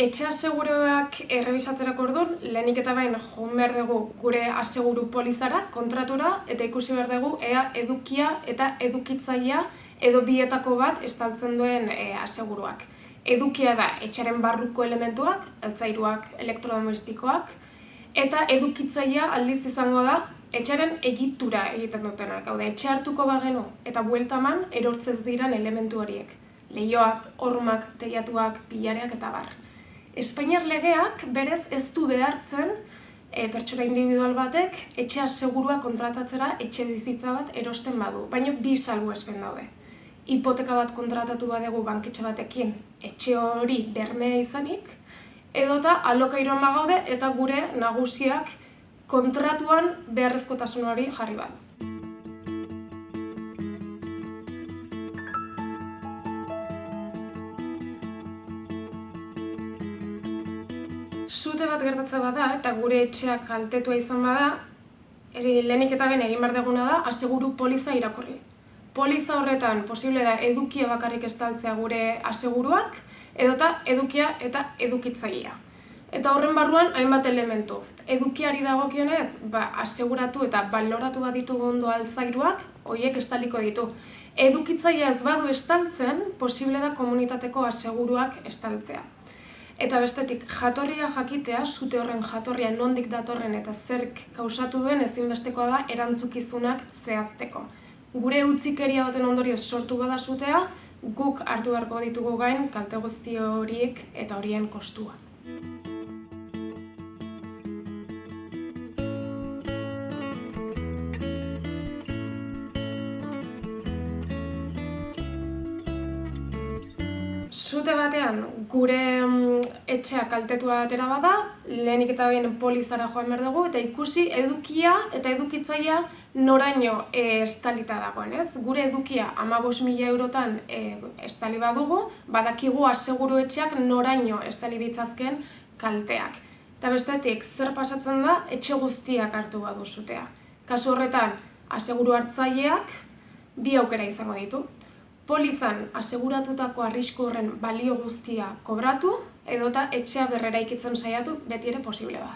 Etxe aseguruak errebisatzerako orduan, lehenik eta behin joan behar dugu gure aseguru polizara, kontratura, eta ikusi behar dugu ea edukia eta edukitzailea edo bietako bat estaltzen duen aseguruak. Edukia da etxaren barruko elementuak, altzairuak, elektrodomestikoak, eta edukitzailea aldiz izango da etxaren egitura egiten dutenak. Hau da, etxe hartuko bagenu eta bueltaman erortzen diren elementu horiek. Leihoak, hormak, teilatuak, pilareak eta bar. Espainiar legeak berez ez du behartzen pertsona individual batek etxe asegurua kontratatzera etxe bizitza bat erosten badu, baina bi salbuespen daude. Hipoteka bat kontratatu badegu banketxe batekin etxe hori bermea izanik, edota alokairuan bagaude eta gure nagusiak kontratuan beharrezkotasun hori jarri badu. Sute bat gertatzen bada eta gure etxeak kaltetua izan bada, lehenik eta behin egin behar duguna da aseguru poliza irakurri. Poliza horretan posible da edukia bakarrik estaltzea gure aseguruak, edota edukia eta edukitzailea. Eta horren barruan hainbat elementu. Edukiari dagokionez, aseguratu eta baloratu bat ditugu ondo altzairuak, horiek estaliko ditu. Edukitzailea ez badu estaltzen, posible da komunitateko aseguruak estaltzea. Eta bestetik, jatorria jakitea, sute horren jatorria nondik datorren eta zerk kausatu duen ezinbestekoa da erantzukizunak zehazteko. Gure utzikeria baten ondorioz sortu bada sutea, guk hartu beharko ditugu gain kalte guzti horiek eta horien kostua. Sute batean, gure etxea kaltetua atera bada, lehenik eta behin polizara joan behar dugu, eta ikusi edukia eta edukitzailea noraino estalita dagoen, ez? Gure edukia 15.000 eurotan estali badugu, badakigu aseguru etxeak noraino estali ditzazken kalteak. Eta bestetik, zer pasatzen da, etxe guztiak hartu badu sutea. Kasu horretan, aseguru hartzaileak bi aukera izango ditu. Polizan aseguratutako arrisku horren balio guztia kobratu, edota etxea berreraikitzen saiatu beti ere posible da.